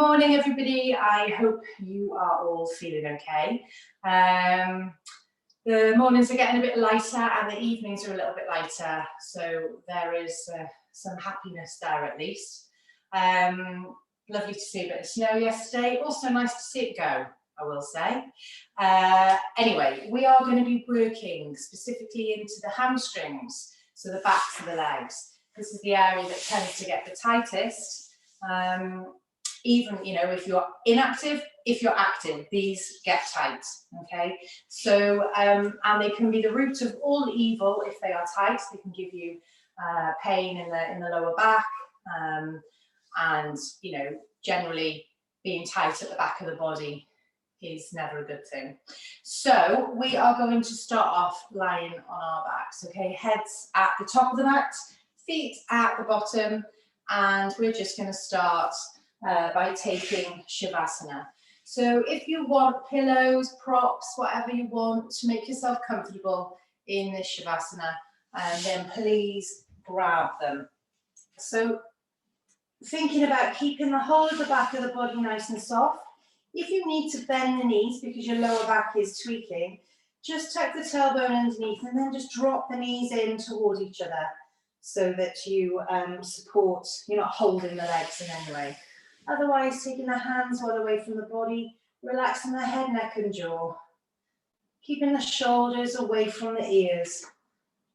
morning, everybody. I hope you are all feeling okay. The mornings are getting a bit lighter and the evenings are a little bit lighter, so there is some happiness there at least. Lovely to see a bit of snow yesterday. Also nice to see it go, I will say. Anyway, we are going to be working specifically into the hamstrings, so the backs of the legs. This is the area that tends to get the tightest. Even, you know, if you're inactive, if you're active, these get tight, okay? So, and they can be the root of all evil if they are tight. They can give you pain in the lower back, and, you know, generally being tight at the back of the body is never a good thing. So we are going to start off lying on our backs, okay? Heads at the top of the mat, feet at the bottom, and we're just going to start by taking Shavasana. So if you want pillows, props, whatever you want to make yourself comfortable in this Shavasana, then please grab them. So thinking about keeping the whole of the back of the body nice and soft. If you need to bend the knees because your lower back is tweaking, just tuck the tailbone underneath and then just drop the knees in toward each other so that you support, you're not holding the legs in any way. Otherwise, taking the hands well away from the body, relaxing the head, neck and jaw. Keeping the shoulders away from the ears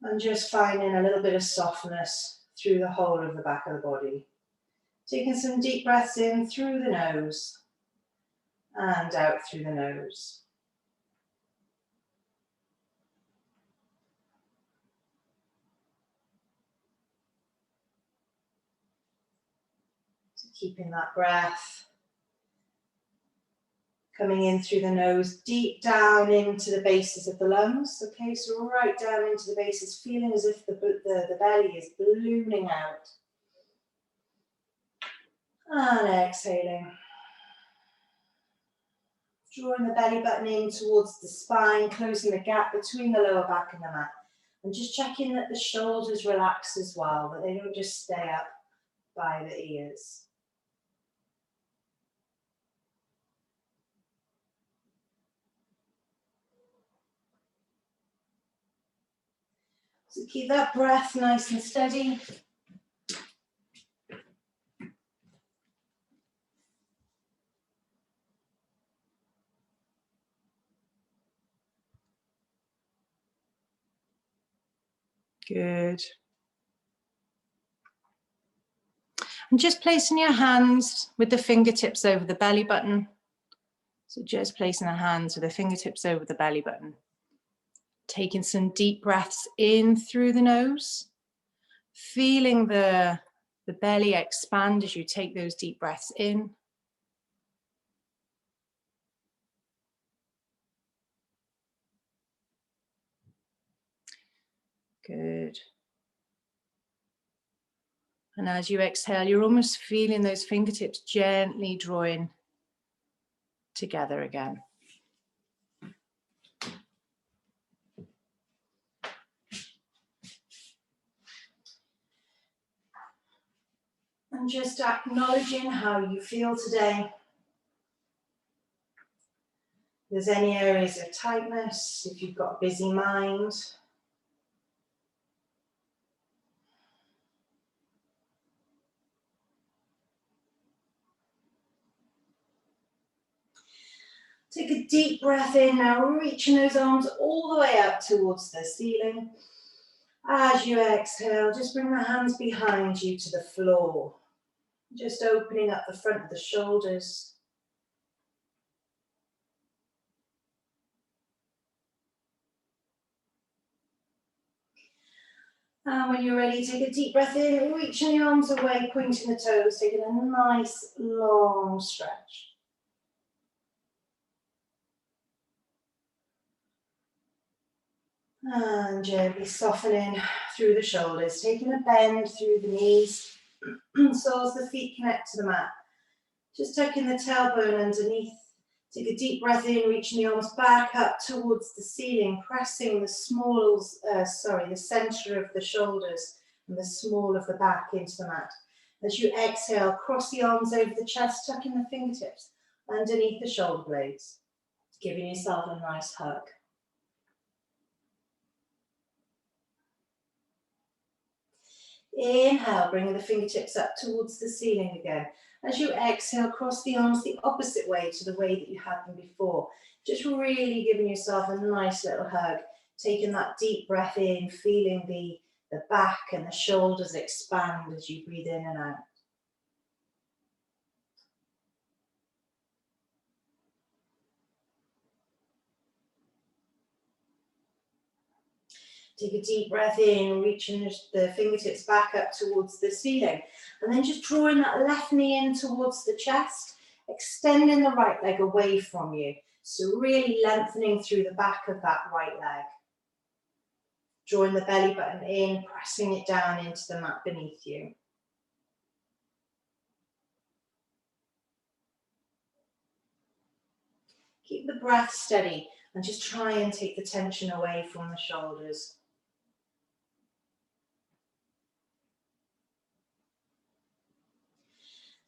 and just finding a little bit of softness through the whole of the back of the body. Taking some deep breaths in through the nose and out through the nose. So keeping that breath coming in through the nose, deep down into the bases of the lungs. Okay, so right down into the bases, feeling as if the belly is ballooning out. And exhaling. Drawing the belly button in towards the spine, closing the gap between the lower back and the mat. And just checking that the shoulders relax as well, that they don't just stay up by the ears. So keep that breath nice and steady. Good. And just placing your hands with the fingertips over the belly button. So just placing the hands with the fingertips over the belly button. Taking some deep breaths in through the nose. Feeling the belly expand as you take those deep breaths in. Good. And as you exhale, you're almost feeling those fingertips gently drawing together again. And just acknowledging how you feel today. If there's any areas of tightness, if you've got a busy mind. Take a deep breath in now, reaching those arms all the way up towards the ceiling. As you exhale, just bring the hands behind you to the floor. Just opening up the front of the shoulders. And when you're ready, take a deep breath in, reaching the arms away, pointing the toes, taking a nice long stretch. And gently softening through the shoulders, taking a bend through the knees, so as the feet connect to the mat. Just tucking the tailbone underneath. Take a deep breath in, reaching the arms back up towards the ceiling, pressing the the center of the shoulders and the small of the back into the mat. As you exhale, cross the arms over the chest, tucking the fingertips underneath the shoulder blades, giving yourself a nice hug. Inhale, bringing the fingertips up towards the ceiling again. As you exhale, cross the arms the opposite way to the way that you had them before. Just really giving yourself a nice little hug. Taking that deep breath in, feeling the back and the shoulders expand as you breathe in and out. Take a deep breath in, reaching the fingertips back up towards the ceiling. And then just drawing that left knee in towards the chest, extending the right leg away from you. So really lengthening through the back of that right leg. Drawing the belly button in, pressing it down into the mat beneath you. Keep the breath steady and just try and take the tension away from the shoulders.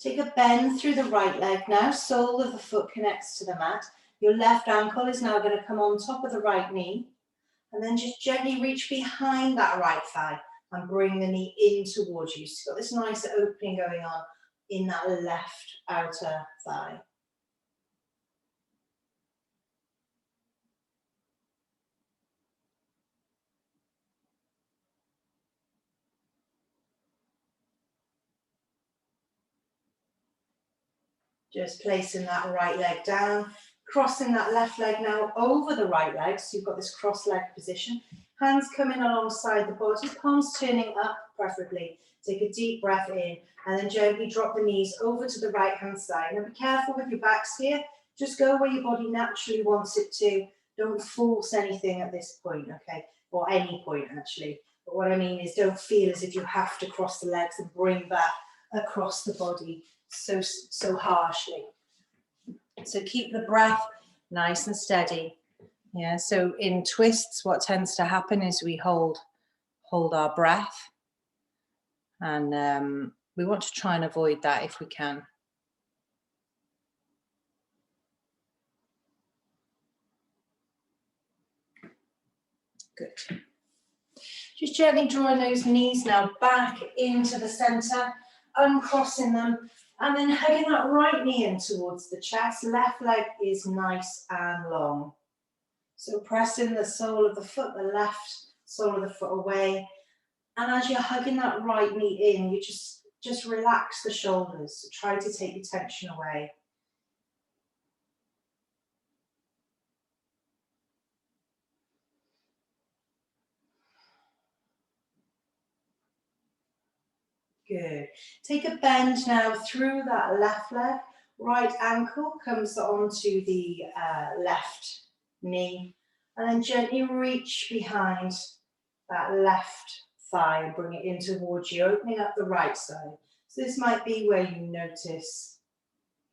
Take a bend through the right leg now, sole of the foot connects to the mat. Your left ankle is now going to come on top of the right knee. And then just gently reach behind that right thigh and bring the knee in towards you. So you've got this nice opening going on in that left outer thigh. Just placing that right leg down, crossing that left leg now over the right leg. So you've got this cross leg position. Hands coming alongside the body, palms turning up preferably. Take a deep breath in and then gently drop the knees over to the right hand side. Now be careful with your backs here. Just go where your body naturally wants it to. Don't force anything at this point, okay? Or any point actually. But what I mean is don't feel as if you have to cross the legs and bring that across the body so harshly. So keep the breath nice and steady. Yeah, so in twists, what tends to happen is we hold our breath, and we want to try and avoid that if we can. Good. Just gently drawing those knees now back into the center, uncrossing them, and then hugging that right knee in towards the chest. Left leg is nice and long. So pressing the sole of the foot, the left sole of the foot away. And as you're hugging that right knee in, you just relax the shoulders. So try to take the tension away. Good. Take a bend now through that left leg. Right ankle comes onto the left knee. And then gently reach behind that left thigh and bring it in towards you, opening up the right side. So this might be where you notice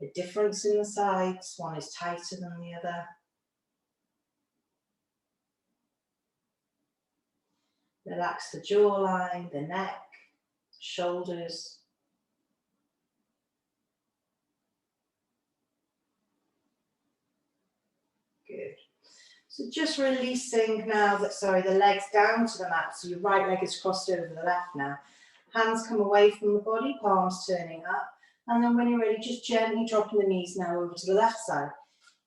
a difference in the sides. One is tighter than the other. Relax the jawline, the neck, shoulders. Good. So just releasing now the legs down to the mat. So your right leg is crossed over the left now. Hands come away from the body, palms turning up. And then when you're ready, just gently dropping the knees now over to the left side.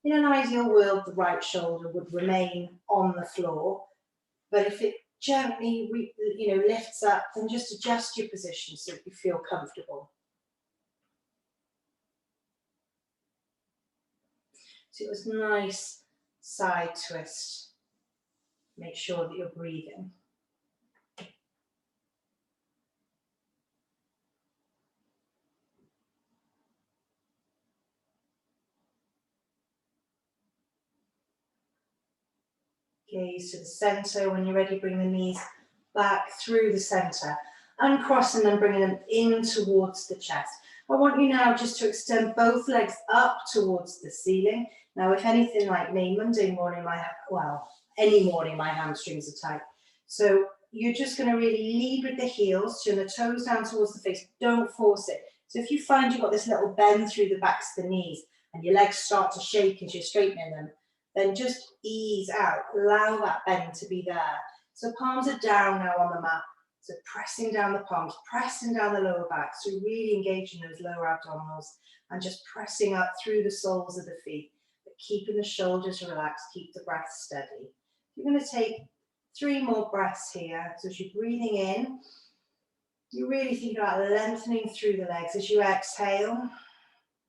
In an ideal world, the right shoulder would remain on the floor. But if it gently lifts up, then just adjust your position so that you feel comfortable. So it was nice side twist. Make sure that you're breathing. Gaze to the center. When you're ready, bring the knees back through the center. Uncrossing them, bringing them in towards the chest. I want you now just to extend both legs up towards the ceiling. Now, if anything like me, Monday morning, any morning my hamstrings are tight. So you're just going to really lead with the heels, turn the toes down towards the face, don't force it. So if you find you've got this little bend through the backs of the knees and your legs start to shake as you're straightening them, then just ease out, allow that bend to be there. So palms are down now on the mat, so pressing down the palms, pressing down the lower back, so really engaging those lower abdominals and just pressing up through the soles of the feet, but keeping the shoulders relaxed, keep the breath steady. You're going to take 3 more breaths here. So as you're breathing in, you really think about lengthening through the legs. As you exhale,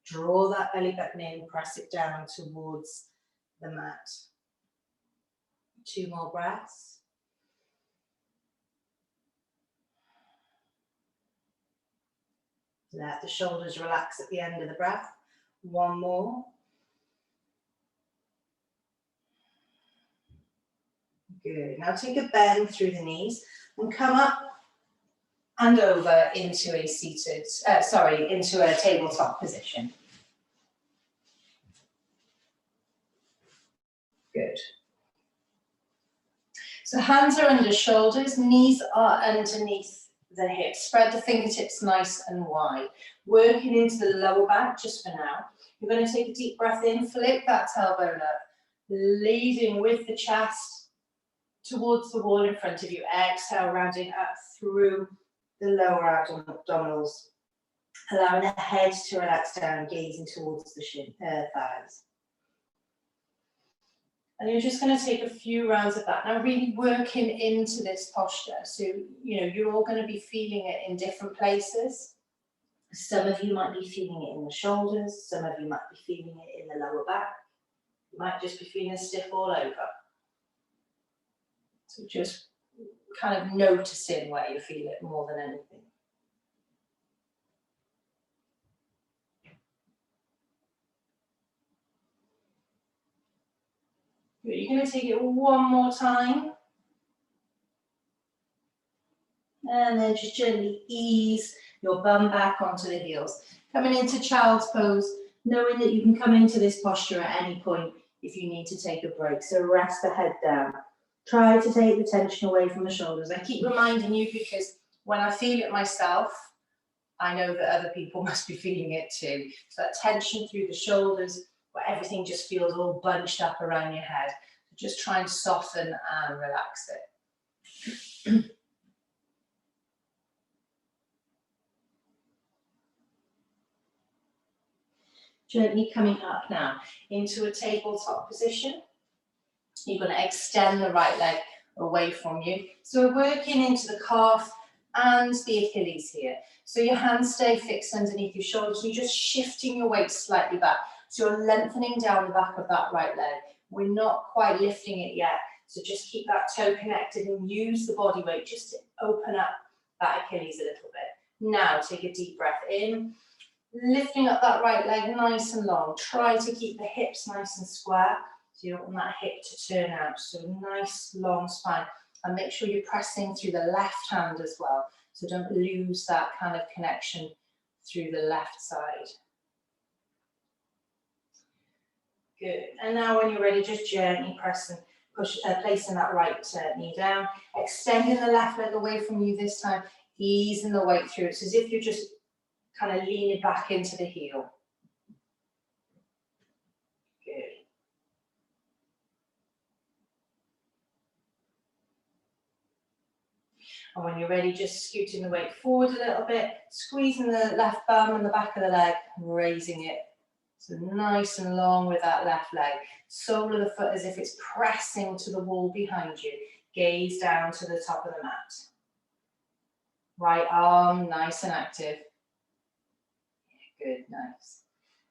draw that belly button in, press it down towards the mat. 2 more breaths. Let the shoulders relax at the end of the breath. 1 more. Good. Now take a bend through the knees and come up and over into a into a tabletop position. Good. So hands are under shoulders, knees are underneath the hips. Spread the fingertips nice and wide. Working into the lower back just for now. You're going to take a deep breath in, flip that tailbone up, leading with the chest towards the wall in front of you. Exhale, rounding up through the lower abdominals, allowing the head to relax down, gazing towards the thighs. And you're just going to take a few rounds of that. Now really working into this posture. So, you're all going to be feeling it in different places. Some of you might be feeling it in the shoulders. Some of you might be feeling it in the lower back. You might just be feeling stiff all over. So just kind of noticing where you feel it more than anything. Good. You're going to take it 1 more time. And then just gently ease your bum back onto the heels. Coming into child's pose, knowing that you can come into this posture at any point if you need to take a break. So rest the head down. Try to take the tension away from the shoulders. I keep reminding you because when I feel it myself, I know that other people must be feeling it too. So that tension through the shoulders, where everything just feels all bunched up around your head. Just try and soften and relax it. Gently coming up now into a tabletop position. You're going to extend the right leg away from you. So we're working into the calf and the Achilles here. So your hands stay fixed underneath your shoulders. You're just shifting your weight slightly back. So you're lengthening down the back of that right leg. We're not quite lifting it yet. So just keep that toe connected and use the body weight just to open up that Achilles a little bit. Now take a deep breath in. Lifting up that right leg nice and long. Try to keep the hips nice and square. So you don't want that hip to turn out. So nice long spine. And make sure you're pressing through the left hand as well. So don't lose that kind of connection through the left side. Good. And now when you're ready, just gently placing that right knee down. Extending the left leg away from you this time. Easing the weight through. It's as if you're just kind of leaning back into the heel. Good. And when you're ready, just scooting the weight forward a little bit, squeezing the left bum and the back of the leg, raising it. So nice and long with that left leg. Sole of the foot as if it's pressing to the wall behind you. Gaze down to the top of the mat. Right arm, nice and active. Good, nice.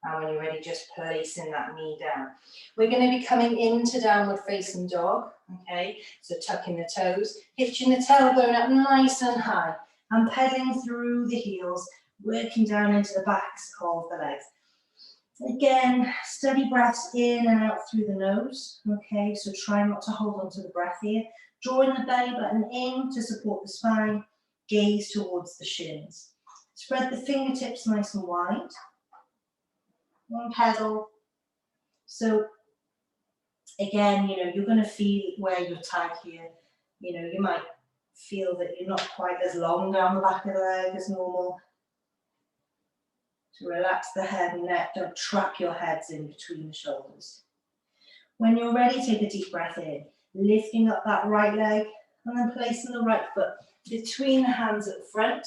And when you're ready, just placing that knee down. We're going to be coming into downward facing dog, okay? So tucking the toes, hitching the tailbone up nice and high, and pedaling through the heels, working down into the backs of the legs. Again, steady breaths in and out through the nose, okay? So try not to hold on to the breath here. Drawing the belly button in to support the spine, gaze towards the shins. Spread the fingertips nice and wide. One pedal. So again, you're going to feel where you're tight here. You might feel that you're not quite as long down the back of the leg as normal. So relax the head and neck, don't trap your heads in between the shoulders. When you're ready, take a deep breath in, lifting up that right leg and then placing the right foot between the hands at the front.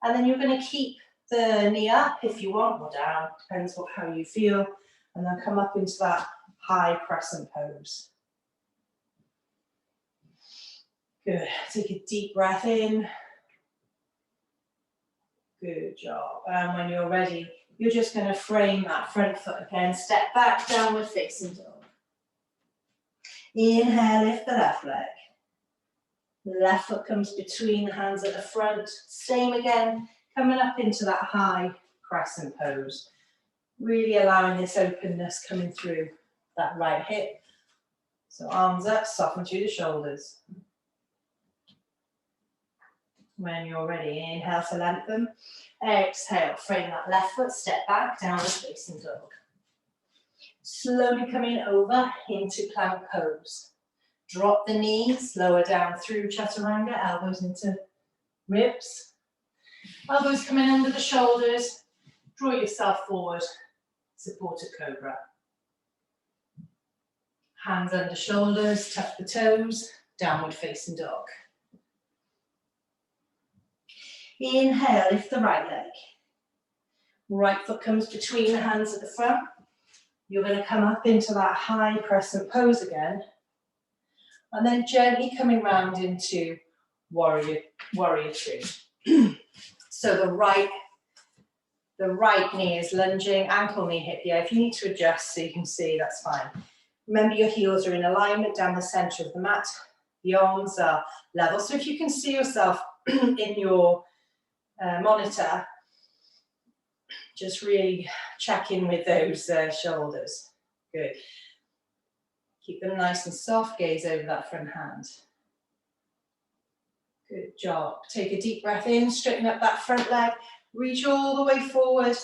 And then you're going to keep the knee up if you want, or down, depends on how you feel, and then come up into that high crescent pose. Good, take a deep breath in. Good job. And when you're ready, you're just going to frame that front foot again, step back, downward facing dog. Inhale, lift the left leg. The left foot comes between the hands at the front. Same again, coming up into that high crescent pose. Really allowing this openness coming through that right hip. So arms up, soften through the shoulders. When you're ready, inhale to lengthen. Exhale, frame that left foot, step back, downward facing dog. Slowly coming over into plank pose. Drop the knees, lower down through chaturanga, elbows into ribs. Elbows coming under the shoulders. Draw yourself forward, supported cobra. Hands under shoulders, tuck the toes, downward facing dog. Inhale, lift the right leg. Right foot comes between the hands at the front. You're going to come up into that high crescent pose again. And then gently coming round into warrior two. So the right knee is lunging, ankle, knee, hip. Yeah, if you need to adjust so you can see, that's fine. Remember your heels are in alignment down the center of the mat. The arms are level. So if you can see yourself in your monitor, just really check in with those shoulders. Good. Keep them nice and soft, gaze over that front hand. Good job. Take a deep breath in, straighten up that front leg, reach all the way forward,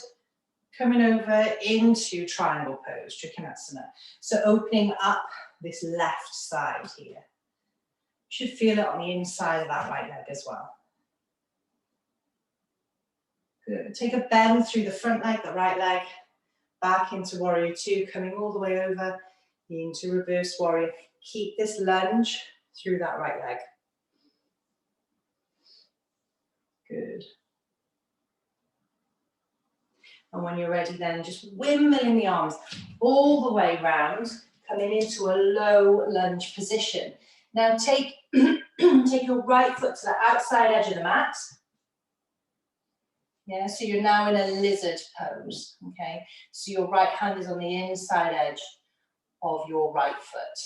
coming over into triangle pose, Trikonasana. So opening up this left side here. You should feel it on the inside of that right leg as well. Good. Take a bend through the front leg, the right leg, back into warrior two, coming all the way over into reverse warrior. Keep this lunge through that right leg. Good. And when you're ready then, just windmilling the arms all the way round, coming into a low lunge position. Now take your right foot to the outside edge of the mat. Yeah, so you're now in a lizard pose, okay? So your right hand is on the inside edge of your right foot.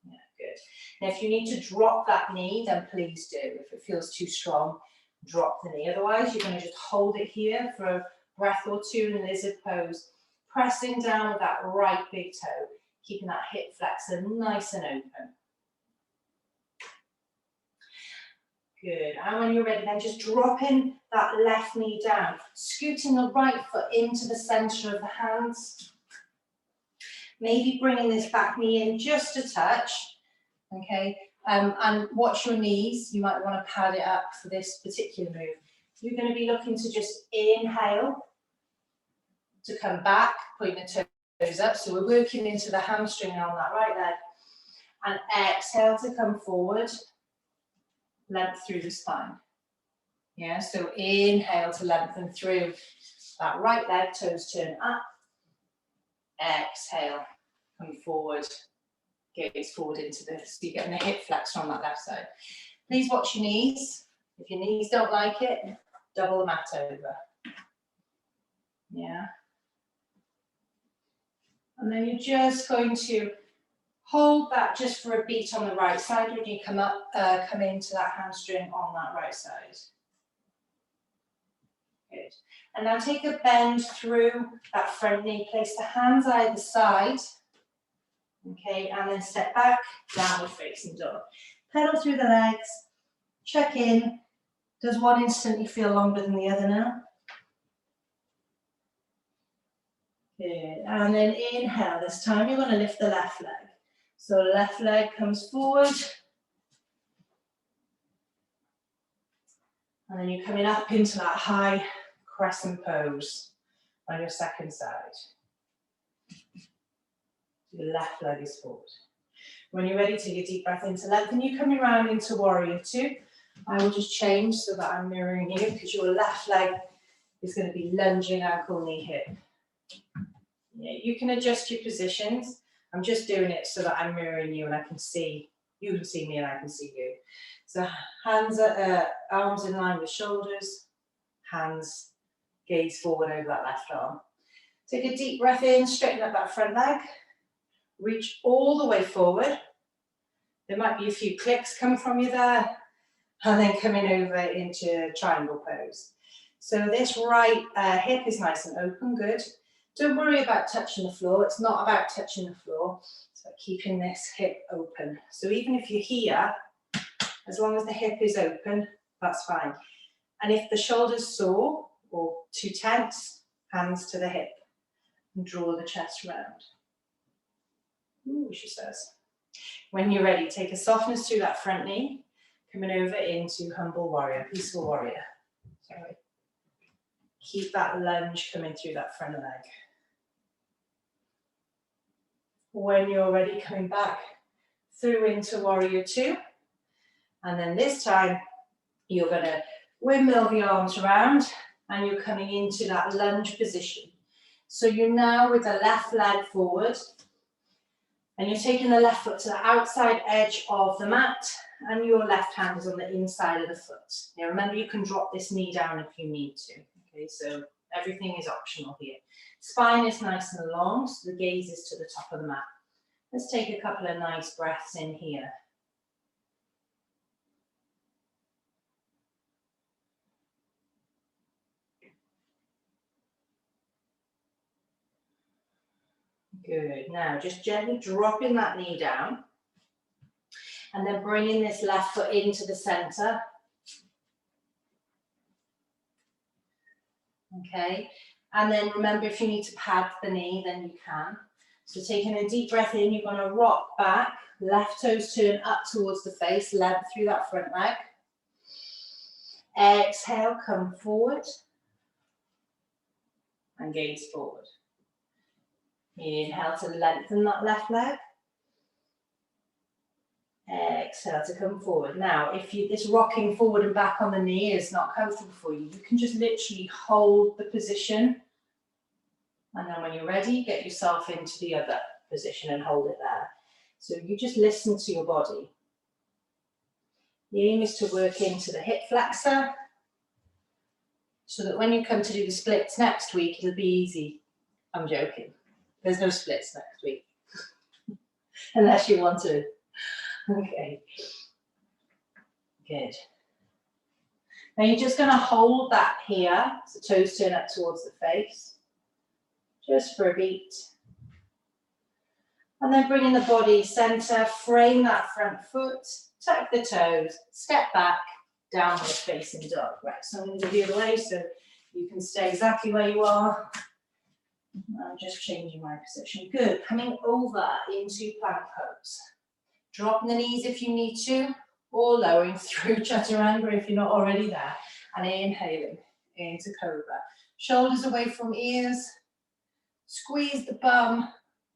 Yeah, good. Now if you need to drop that knee, then please do. If it feels too strong, drop the knee. Otherwise, you're going to just hold it here for a breath or two in lizard pose, pressing down with that right big toe, keeping that hip flexor nice and open. Good, and when you're ready then, just dropping that left knee down, scooting the right foot into the center of the hands. Maybe bringing this back knee in just a touch, okay? And watch your knees, you might want to pad it up for this particular move. You're going to be looking to just inhale, to come back, putting the toes up. So we're working into the hamstring on that right leg. And exhale to come forward. Length through the spine. Yeah, so inhale to lengthen through that right leg, toes turn up. Exhale, come forward, gaze forward into this. So you're getting the hip flexor on that left side. Please watch your knees. If your knees don't like it, double the mat over. Yeah. And then you're just going to hold that just for a beat on the right side when you come up, come into that hamstring on that right side. Good. And now take a bend through that front knee, place the hands either side, okay, and then step back, downward facing dog. Pedal through the legs, check in. Does one instantly feel longer than the other now? Good. And then inhale, this time you're going to lift the left leg. So left leg comes forward, And then you're coming up into that high crescent pose on your second side. Your left leg is forward. When you're ready, take a deep breath into length, and you're coming around into warrior two. I will just change so that I'm mirroring you, because your left leg is going to be lunging, ankle, knee, hip. Yeah, you can adjust your positions. I'm just doing it so that I'm mirroring you and I can see, you can see me and I can see you. So hands, arms in line with shoulders, hands gaze forward over that left arm. Take a deep breath in, straighten up that front leg, reach all the way forward. There might be a few clicks come from you there, and then coming over into triangle pose. So this right hip is nice and open, good. Don't worry about touching the floor. It's not about touching the floor. It's about keeping this hip open. So even if you're here, as long as the hip is open, that's fine. And if the shoulder's sore or too tense, hands to the hip and draw the chest round. Ooh, she says. When you're ready, take a softness through that front knee, coming over into humble warrior, peaceful warrior. Sorry. Keep that lunge coming through that front leg. When you're ready, coming back through into warrior two. And then this time, you're going to windmill the arms around and you're coming into that lunge position. So you're now with the left leg forward and you're taking the left foot to the outside edge of the mat and your left hand is on the inside of the foot. Now remember, you can drop this knee down if you need to. Okay, so everything is optional here. Spine is nice and long, so the gaze is to the top of the mat. Let's take a couple of nice breaths in here. Good. Now just gently dropping that knee down and then bringing this left foot into the center. Okay. And then remember, if you need to pad the knee, then you can. So taking a deep breath in, you're going to rock back, left toes turn up towards the face, length through that front leg. Exhale, come forward and gaze forward. Inhale to lengthen that left leg. Exhale to come forward. Now, if this rocking forward and back on the knee is not comfortable for you, you can just literally hold the position. And then when you're ready, get yourself into the other position and hold it there. So you just listen to your body. The aim is to work into the hip flexor so that when you come to do the splits next week, it'll be easy. I'm joking. There's no splits next week. Unless you want to. Okay. Good. Now you're just going to hold that here, so toes turn up towards the face, just for a beat. And then bringing the body center, frame that front foot, tuck the toes, step back, downward facing dog. Right, so I'm going to do the other way so you can stay exactly where you are. I'm just changing my position. Good. Coming over into plank pose. Dropping the knees if you need to, or lowering through chaturanga if you're not already there. And inhaling into cobra. Shoulders away from ears. Squeeze the bum,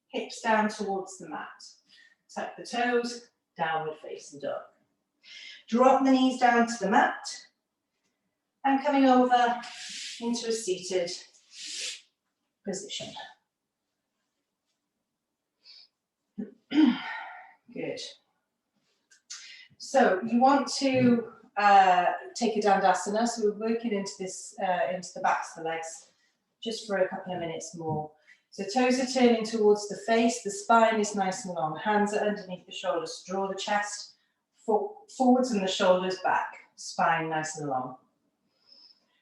hips down towards the mat. Tuck the toes, downward facing dog. Drop the knees down to the mat. And coming over into a seated position. Good. So you want to take a dandasana. So we're working into this, into the backs of the legs just for a couple of minutes more. So toes are turning towards the face. The spine is nice and long. Hands are underneath the shoulders. Draw the chest forwards and the shoulders back. Spine nice and long.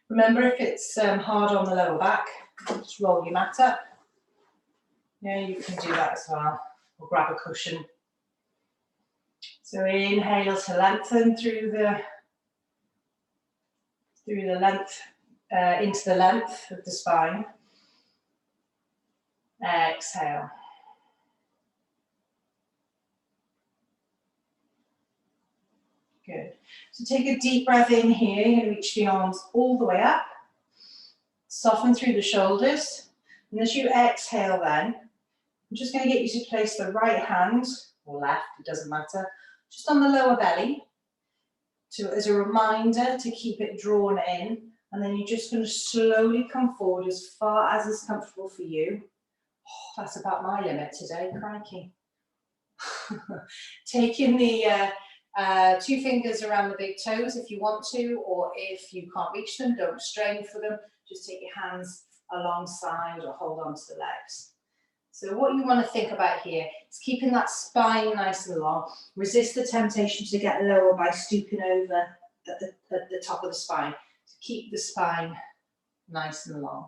Remember, if it's hard on the lower back, just roll your mat up. Yeah, you can do that as well. Or grab a cushion. So inhale to lengthen through the length, into the length of the spine. Exhale. Good. Good. So take a deep breath in here. You're going to reach the arms all the way up. Soften through the shoulders. And as you exhale then, I'm just going to get you to place the right hand, or left, it doesn't matter, just on the lower belly, as a reminder to keep it drawn in. And then you're just going to slowly come forward as far as is comfortable for you. Oh, that's about my limit today, crikey. Taking the 2 fingers around the big toes if you want to, or if you can't reach them, don't strain for them. Just take your hands alongside or hold on to the legs. So what you want to think about here is keeping that spine nice and long. Resist the temptation to get lower by stooping over at the top of the spine. To keep the spine nice and long.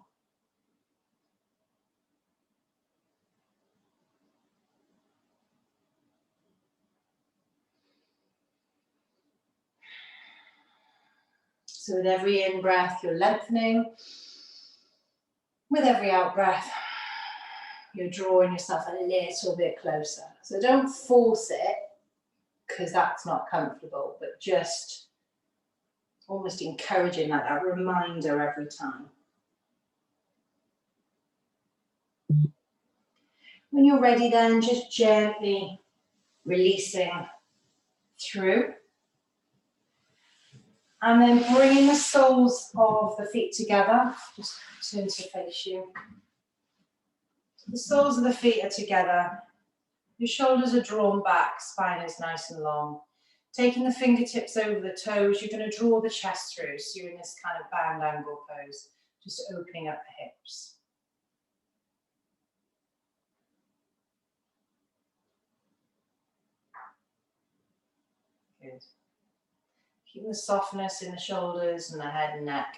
So with every in-breath, you're lengthening. With every out-breath, you're drawing yourself a little bit closer. So don't force it, because that's not comfortable, but just almost encouraging that reminder every time. When you're ready then, just gently releasing through. And then bringing the soles of the feet together. Just turn to face you. So the soles of the feet are together. Your shoulders are drawn back, spine is nice and long. Taking the fingertips over the toes, you're going to draw the chest through. So you're in this kind of bound angle pose, just opening up the hips. Good. Keeping the softness in the shoulders and the head and neck.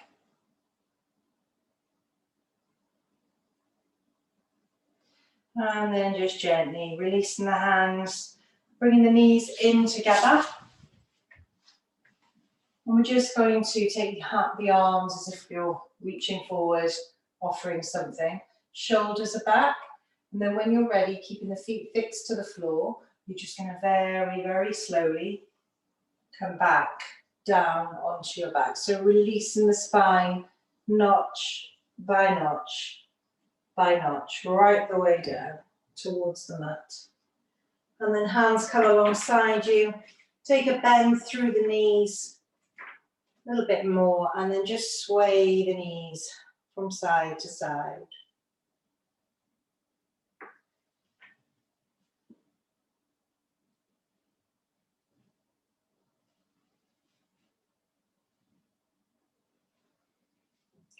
And then just gently releasing the hands, bringing the knees in together. And we're just going to take the arms as if you're reaching forward, offering something. Shoulders are back. And then when you're ready, keeping the feet fixed to the floor, you're just going to very, very slowly come back down onto your back. So releasing the spine, notch by notch by notch, right the way down towards the mat. And then hands come alongside you. Take a bend through the knees. A little bit more, and then just sway the knees from side to side.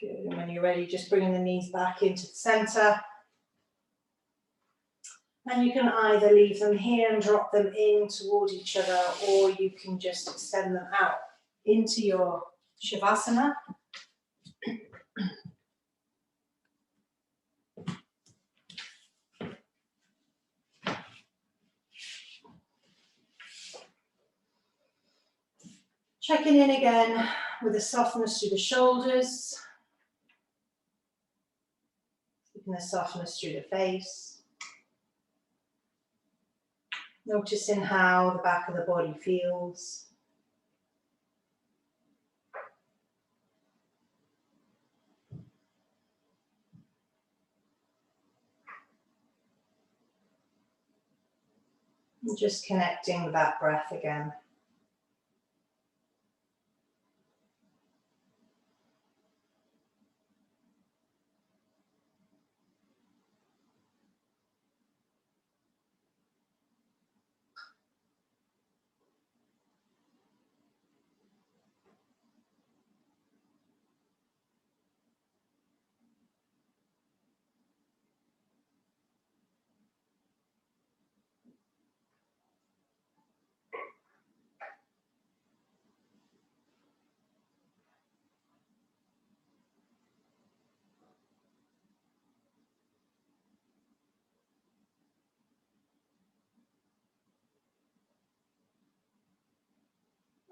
Good, and when you're ready, just bringing the knees back into the center. And you can either leave them here and drop them in toward each other, or you can just extend them out into your Shavasana. Checking in again with the softness through the shoulders. Keeping the softness through the face. Noticing how the back of the body feels. And just connecting with that breath again.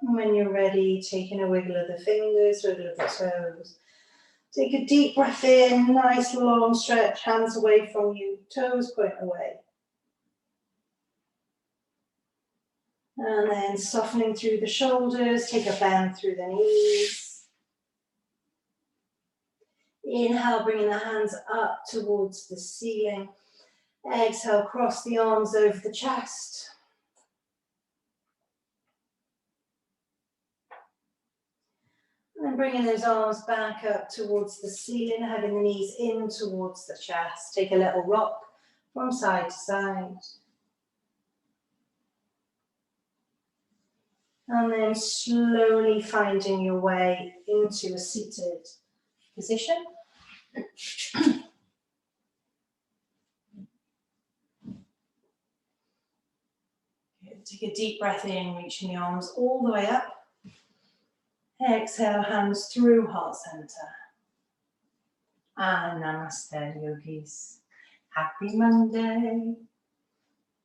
And when you're ready, taking a wiggle of the fingers, wiggle of the toes. Take a deep breath in, nice long stretch, hands away from you, toes point away. And then softening through the shoulders, take a bend through the knees. Inhale, bringing the hands up towards the ceiling. Exhale, cross the arms over the chest. And then bringing those arms back up towards the ceiling, hugging the knees in towards the chest. Take a little rock from side to side. And then slowly finding your way into a seated position. Take a deep breath in, reaching the arms all the way up. Exhale, hands through heart center. And Namaste, yogis. Happy Monday.